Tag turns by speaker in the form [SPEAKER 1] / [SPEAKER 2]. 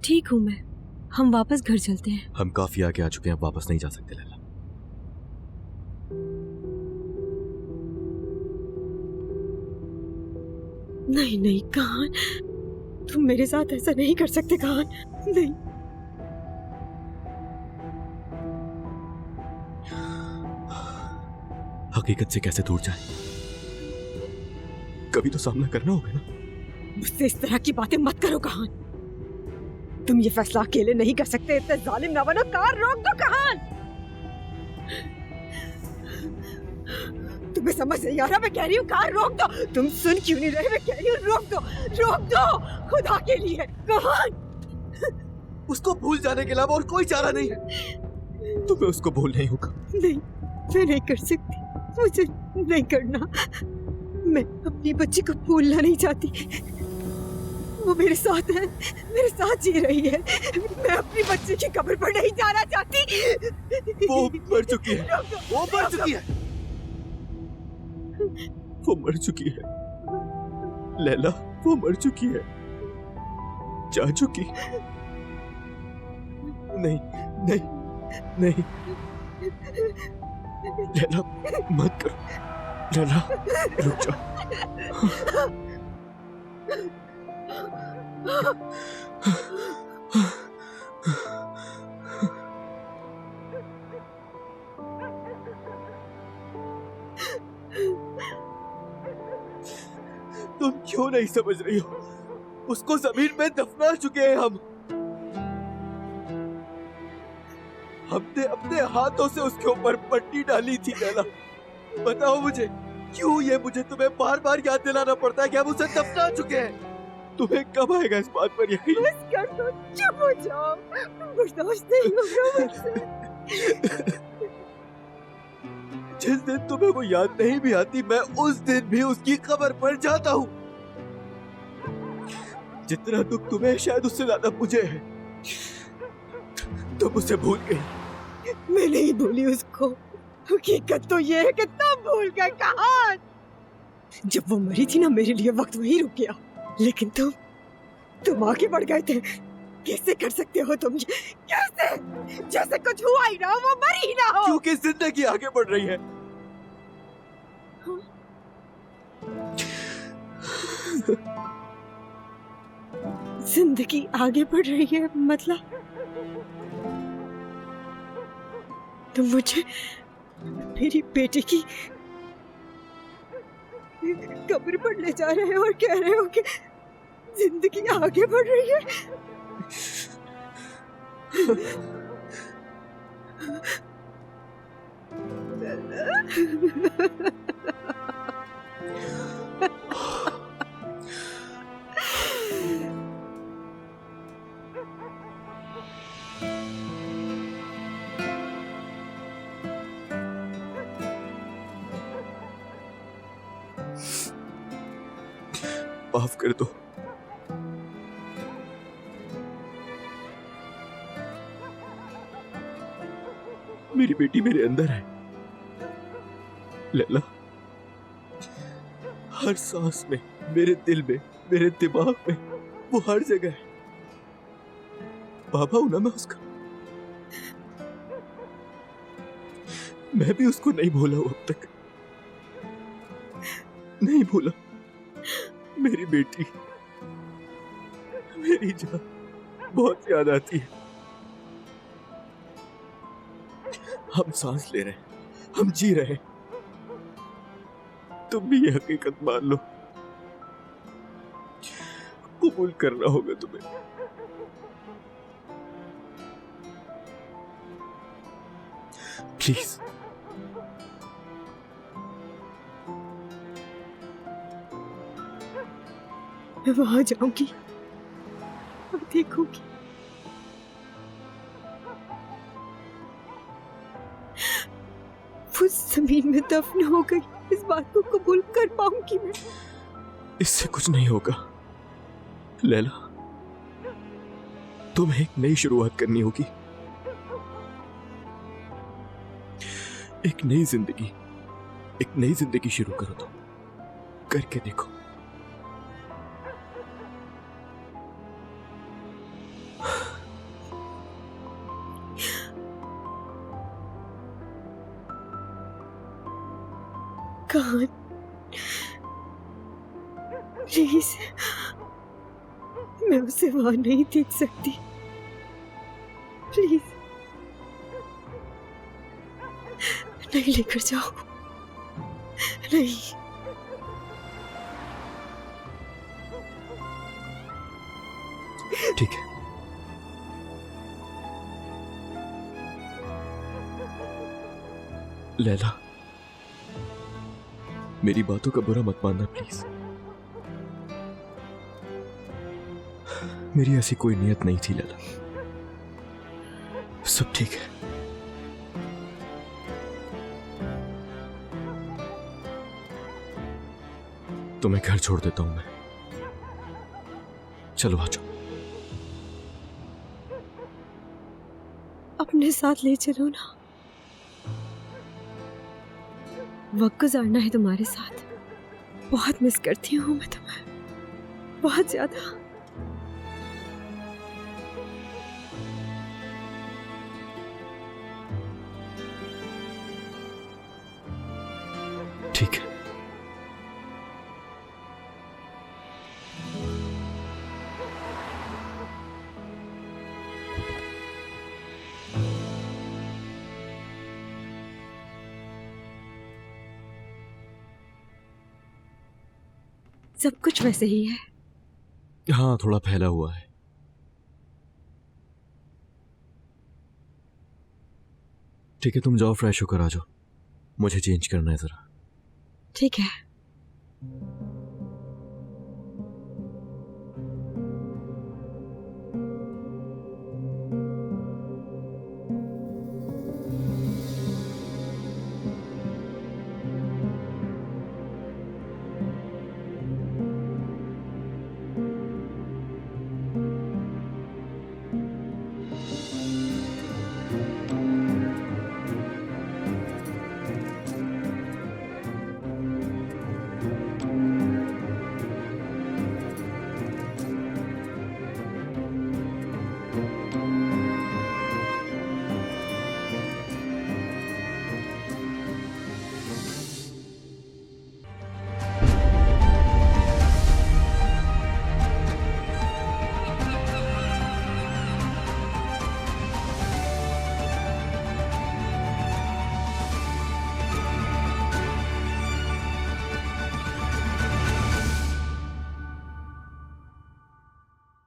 [SPEAKER 1] ठीक हूँ मैं, हम वापस घर चलते हैं।
[SPEAKER 2] हम काफी आगे आ चुके हैं, अब वापस नहीं जा सकते लैला।
[SPEAKER 1] नहीं नहीं कहान, तुम मेरे साथ ऐसा नहीं कर सकते कहान, नहीं।
[SPEAKER 2] हकीकत से कैसे दूर जाए, कभी तो सामना करना होगा ना।
[SPEAKER 1] मुझसे इस तरह की बातें मत करो कहान, तुम ये फैसला अकेले नहीं कर सकते, इतने जालिम ना बनो। कार रोक दो कहान। तुम्हें समझ नहीं आ रहा, मैं कह रही हूँ कार रोक दो। तुम सुन क्यों नहीं रहे, मैं कह रही हूँ रोक दो, रोक दो खुदा के लिए कहान।
[SPEAKER 2] उसको भूल जाने के अलावा और कोई चारा नहीं है। तुम्हें उसको भूलना ही होगा।
[SPEAKER 1] नहीं, मैं नहीं कर सकती, मुझे नहीं करना। मैं अपनी बच्ची को भूलना नहीं चाहती, वो मेरे साथ है, मेरे साथ जी रही है। मैं अपनी बच्ची की कब्र पर नहीं जाना चाहती।
[SPEAKER 2] वो मर चुकी है, वो मर चुकी है, वो मर चुकी है लैला, वो मर चुकी है, जा चुकी। नहीं नहीं नहीं लैला, मत करो लैला, रुक जाओ। तुम क्यों नहीं समझ रही हो, उसको जमीन में दफना चुके हैं हम। हमने अपने हाथों से उसके ऊपर पट्टी डाली थी लैला। बताओ मुझे, क्यों ये मुझे तुम्हें बार बार याद दिलाना पड़ता है कि हम उसे दफना चुके हैं? तुम्हें कब आएगा इस बात पर यकीन?
[SPEAKER 1] बस कर दो, चुप हो जाओ, बर्दाश्त नहीं होगा मुझसे।
[SPEAKER 2] जिस दिन तुम्हें वो याद नहीं भी आती, मैं उस दिन भी उसकी कब्र पर जाता हूँ। जितना दुख तुम्हें शायद उससे ज्यादा मुझे है। तुम उसे भूल गई।
[SPEAKER 1] मैं नहीं भूली उसको, हकीकत तो ये है कि तुम भूल गए कहान। जब वो मरी थी ना, मेरे लिए वक्त वहीं रुक गया, लेकिन तुम आगे बढ़ गए थे। कैसे कर सकते हो तुम? कैसे? जैसे कुछ हुआ ही ना हो, वो मरी ही ना हो।
[SPEAKER 2] क्योंकि जिंदगी आगे बढ़ रही है।
[SPEAKER 1] जिंदगी आगे बढ़ रही है मतलब? तुम मुझे मेरी बेटी की कब्र पर ले जा रहे हो और कह रहे हो कि जिंदगी आगे बढ़ रही है?
[SPEAKER 2] माफ कर दो। मेरी बेटी मेरे अंदर है लैला, हर सांस में, मेरे दिल में, मेरे दिमाग में, वो हर जगह है। बाबा हूं ना मैं उसका। मैं भी उसको नहीं भूला हूं अब तक, नहीं भूला। मेरी बेटी, मेरी जान बहुत याद आती है। हम सांस ले रहे हैं, हम जी रहे हैं। तुम भी ये हकीकत मान लो, कबूल करना होगा तुम्हें। प्लीज।
[SPEAKER 1] मैं वहां जाऊंगी और देखूंगी। वो जमीन में दफन हो गई, इस बात को कबूल कर पाऊंगी मैं?
[SPEAKER 2] इससे कुछ नहीं होगा लैला, तुम्हें एक नई शुरुआत करनी होगी, एक नई जिंदगी शुरू करो। तुम करके देखो।
[SPEAKER 1] कान, प्लीज, मैं उसे वहां नहीं देख सकती। प्लीज नहीं लेकर जाओ, नहीं।
[SPEAKER 2] ठीक है, लैला, मेरी बातों का बुरा मत मानना प्लीज। मेरी ऐसी कोई नियत नहीं थी लैला, सब ठीक है। तुम्हें घर छोड़ देता हूं मैं, चलो आ जाओ।
[SPEAKER 1] अपने साथ ले चलो ना, वक्त गुजारना है तुम्हारे साथ। बहुत मिस करती हूँ मैं तुम्हें, बहुत ज्यादा।
[SPEAKER 2] ठीक है,
[SPEAKER 1] सब कुछ वैसे ही है।
[SPEAKER 2] हाँ थोड़ा फैला हुआ है। ठीक है, तुम जाओ फ्रेश होकर आ जाओ, मुझे चेंज करना है जरा।
[SPEAKER 1] ठीक है।